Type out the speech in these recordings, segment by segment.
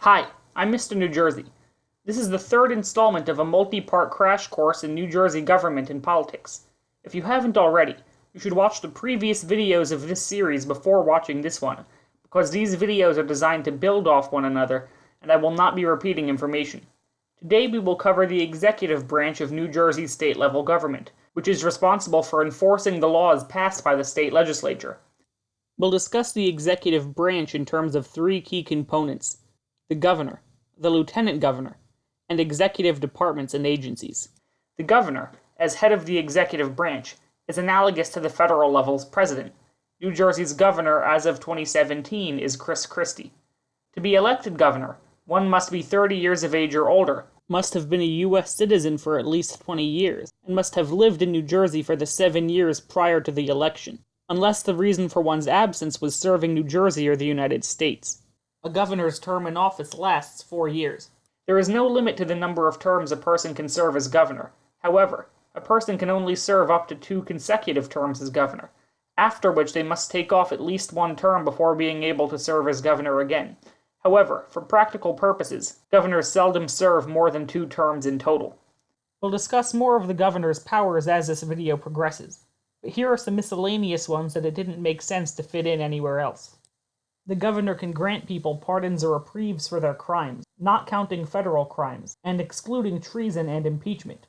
Hi, I'm Mr. New Jersey. This is the third installment of a multi-part crash course in New Jersey government and politics. If you haven't already, you should watch the previous videos of this series before watching this one, because these videos are designed to build off one another, and I will not be repeating information. Today we will cover the executive branch of New Jersey's state-level government, which is responsible for enforcing the laws passed by the state legislature. We'll discuss the executive branch in terms of three key components: the governor, the lieutenant governor, and executive departments and agencies. The governor, as head of the executive branch, is analogous to the federal level's president. New Jersey's governor as of 2017 is Chris Christie. To be elected governor, one must be 30 years of age or older, must have been a U.S. citizen for at least 20 years, and must have lived in New Jersey for the 7 years prior to the election, unless the reason for one's absence was serving New Jersey or the United States. A governor's term in office lasts 4 years. There is no limit to the number of terms a person can serve as governor. However, a person can only serve up to 2 consecutive terms as governor, after which they must take off at least 1 term before being able to serve as governor again. However, for practical purposes, governors seldom serve more than 2 terms in total. We'll discuss more of the governor's powers as this video progresses, but here are some miscellaneous ones that it didn't make sense to fit in anywhere else. The governor can grant people pardons or reprieves for their crimes, not counting federal crimes, and excluding treason and impeachment.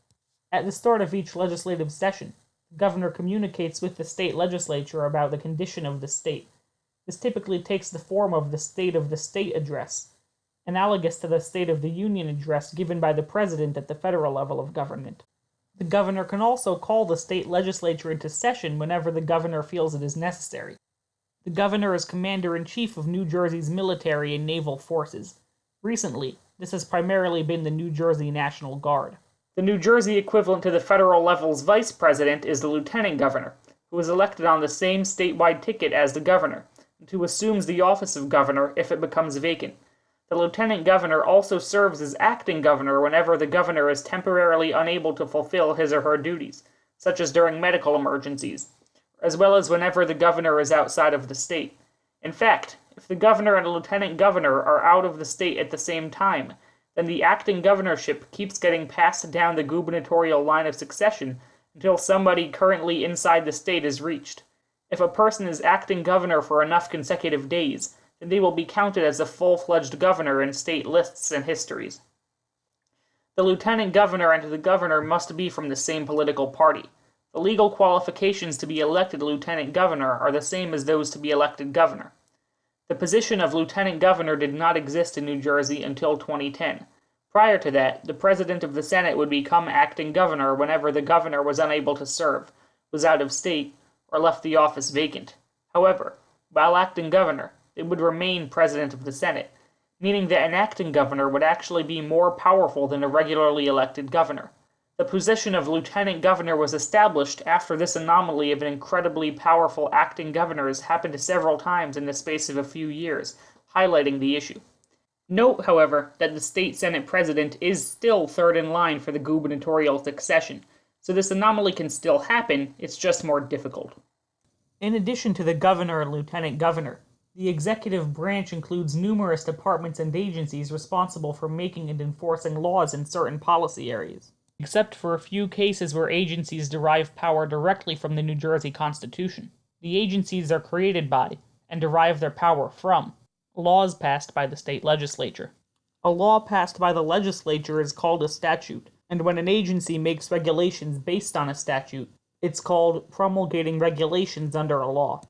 At the start of each legislative session, the governor communicates with the state legislature about the condition of the state. This typically takes the form of the State of the State address, analogous to the State of the Union address given by the president at the federal level of government. The governor can also call the state legislature into session whenever the governor feels it is necessary. The governor is commander-in-chief of New Jersey's military and naval forces. Recently, this has primarily been the New Jersey National Guard. The New Jersey equivalent to the federal level's vice president is the lieutenant governor, who is elected on the same statewide ticket as the governor, and who assumes the office of governor if it becomes vacant. The lieutenant governor also serves as acting governor whenever the governor is temporarily unable to fulfill his or her duties, such as during medical emergencies, as well as whenever the governor is outside of the state. In fact, if the governor and lieutenant governor are out of the state at the same time, then the acting governorship keeps getting passed down the gubernatorial line of succession until somebody currently inside the state is reached. If a person is acting governor for enough consecutive days, then they will be counted as a full-fledged governor in state lists and histories. The lieutenant governor and the governor must be from the same political party. The legal qualifications to be elected lieutenant governor are the same as those to be elected governor. The position of lieutenant governor did not exist in New Jersey until 2010. Prior to that, the president of the Senate would become acting governor whenever the governor was unable to serve, was out of state, or left the office vacant. However, while acting governor, it would remain president of the Senate, meaning that an acting governor would actually be more powerful than a regularly elected governor. The position of lieutenant governor was established after this anomaly of an incredibly powerful acting governors happened several times in the space of a few years, highlighting the issue. Note, however, that the state Senate president is still third in line for the gubernatorial succession, so this anomaly can still happen, it's just more difficult. In addition to the governor and lieutenant governor, the executive branch includes numerous departments and agencies responsible for making and enforcing laws in certain policy areas. Except for a few cases where agencies derive power directly from the New Jersey Constitution. The agencies are created by, and derive their power from, laws passed by the state legislature. A law passed by the legislature is called a statute, and when an agency makes regulations based on a statute, it's called promulgating regulations under a law.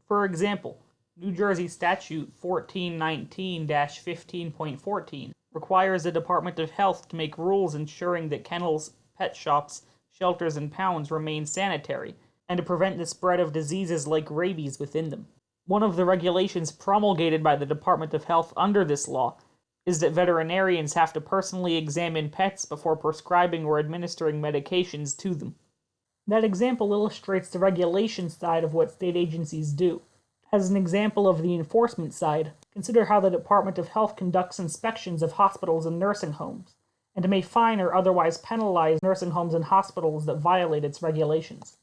For example, New Jersey Statute 1419-15.14 requires the Department of Health to make rules ensuring that kennels, pet shops, shelters, and pounds remain sanitary, and to prevent the spread of diseases like rabies within them. One of the regulations promulgated by the Department of Health under this law is that veterinarians have to personally examine pets before prescribing or administering medications to them. That example illustrates the regulation side of what state agencies do. As an example of the enforcement side, consider how the Department of Health conducts inspections of hospitals and nursing homes, and may fine or otherwise penalize nursing homes and hospitals that violate its regulations.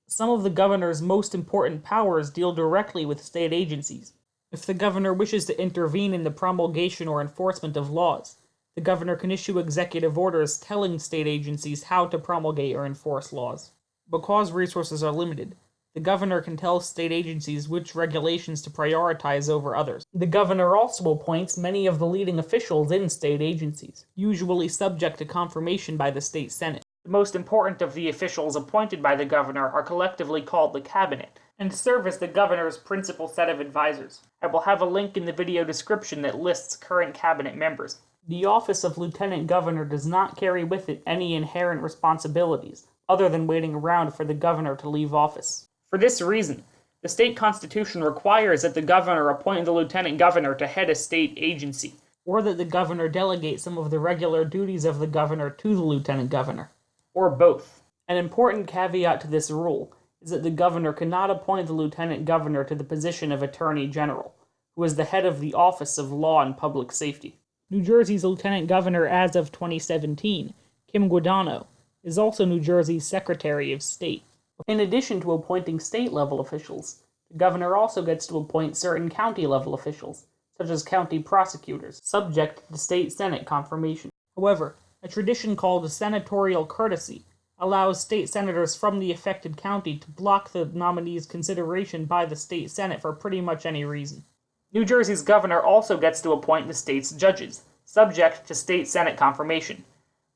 Some of the governor's most important powers deal directly with state agencies. If the governor wishes to intervene in the promulgation or enforcement of laws, the governor can issue executive orders telling state agencies how to promulgate or enforce laws. Because resources are limited, the governor can tell state agencies which regulations to prioritize over others. The governor also appoints many of the leading officials in state agencies, usually subject to confirmation by the state senate. The most important of the officials appointed by the governor are collectively called the cabinet, and serve as the governor's principal set of advisors. I will have a link in the video description that lists current cabinet members. The office of lieutenant governor does not carry with it any inherent responsibilities, other than waiting around for the governor to leave office. For this reason, the state constitution requires that the governor appoint the lieutenant governor to head a state agency, or that the governor delegate some of the regular duties of the governor to the lieutenant governor, or both. An important caveat to this rule is that the governor cannot appoint the lieutenant governor to the position of attorney general, who is the head of the Office of Law and Public Safety. New Jersey's lieutenant governor as of 2017, Kim Guadagno, is also New Jersey's Secretary of State. In addition to appointing state-level officials, the governor also gets to appoint certain county-level officials, such as county prosecutors, subject to state senate confirmation. However, a tradition called senatorial courtesy allows state senators from the affected county to block the nominee's consideration by the state senate for pretty much any reason. New Jersey's governor also gets to appoint the state's judges, subject to state senate confirmation.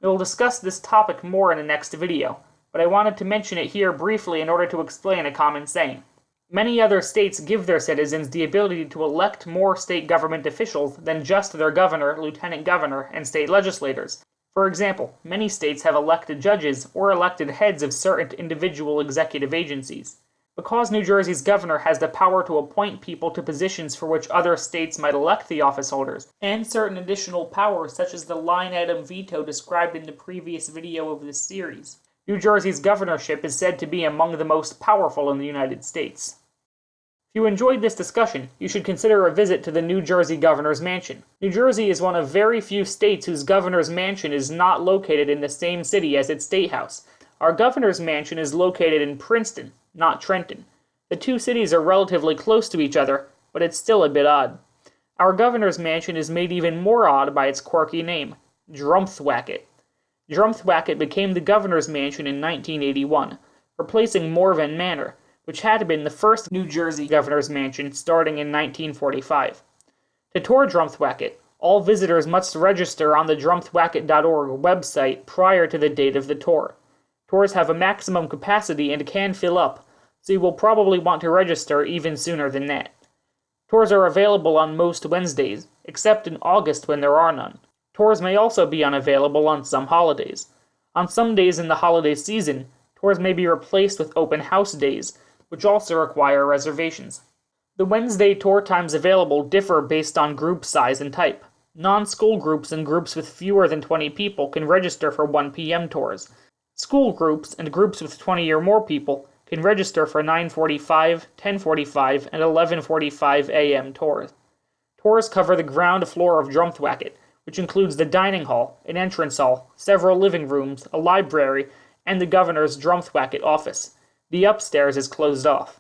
We will discuss this topic more in the next video, but I wanted to mention it here briefly in order to explain a common saying. Many other states give their citizens the ability to elect more state government officials than just their governor, lieutenant governor, and state legislators. For example, many states have elected judges or elected heads of certain individual executive agencies. Because New Jersey's governor has the power to appoint people to positions for which other states might elect the office holders, and certain additional powers such as the line-item veto described in the previous video of this series, New Jersey's governorship is said to be among the most powerful in the United States. If you enjoyed this discussion, you should consider a visit to the New Jersey Governor's Mansion. New Jersey is one of very few states whose governor's mansion is not located in the same city as its state house. Our governor's mansion is located in Princeton, not Trenton. The two cities are relatively close to each other, but it's still a bit odd. Our governor's mansion is made even more odd by its quirky name, Drumthwacket. Drumthwacket became the governor's mansion in 1981, replacing Morven Manor, which had been the first New Jersey governor's mansion starting in 1945. To tour Drumthwacket, all visitors must register on the drumthwacket.org website prior to the date of the tour. Tours have a maximum capacity and can fill up, so you will probably want to register even sooner than that. Tours are available on most Wednesdays, except in August when there are none. Tours may also be unavailable on some holidays. On some days in the holiday season, tours may be replaced with open house days, which also require reservations. The Wednesday tour times available differ based on group size and type. Non-school groups and groups with fewer than 20 people can register for 1 p.m. tours. School groups and groups with 20 or more people can register for 9:45, 10:45, and 11:45 a.m. tours. Tours cover the ground floor of Drumthwacket, which includes the dining hall, an entrance hall, several living rooms, a library, and the governor's Drumthwacket office. The upstairs is closed off.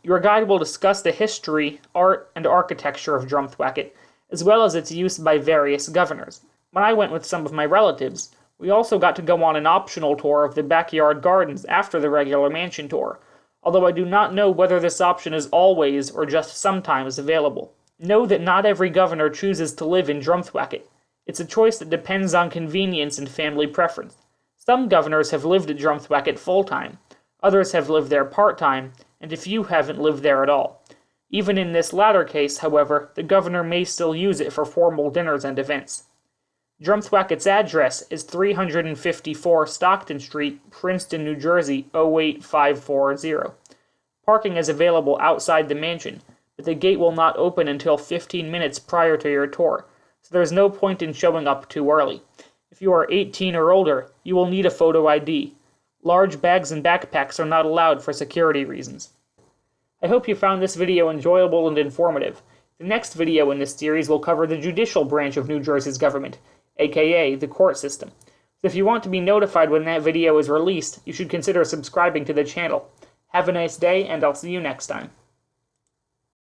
Your guide will discuss the history, art, and architecture of Drumthwacket, as well as its use by various governors. When I went with some of my relatives, we also got to go on an optional tour of the backyard gardens after the regular mansion tour, although I do not know whether this option is always or just sometimes available. Know that not every governor chooses to live in Drumthwacket. It's a choice that depends on convenience and family preference. Some governors have lived at Drumthwacket full-time, others have lived there part-time, and a few haven't lived there at all. Even in this latter case, however, the governor may still use it for formal dinners and events. Drumthwacket's address is 354 Stockton Street, Princeton, New Jersey, 08540. Parking is available outside the mansion, but the gate will not open until 15 minutes prior to your tour, so there's no point in showing up too early. If you are 18 or older, you will need a photo ID. Large bags and backpacks are not allowed for security reasons. I hope you found this video enjoyable and informative. The next video in this series will cover the judicial branch of New Jersey's government, aka the court system. So if you want to be notified when that video is released, you should consider subscribing to the channel. Have a nice day, and I'll see you next time.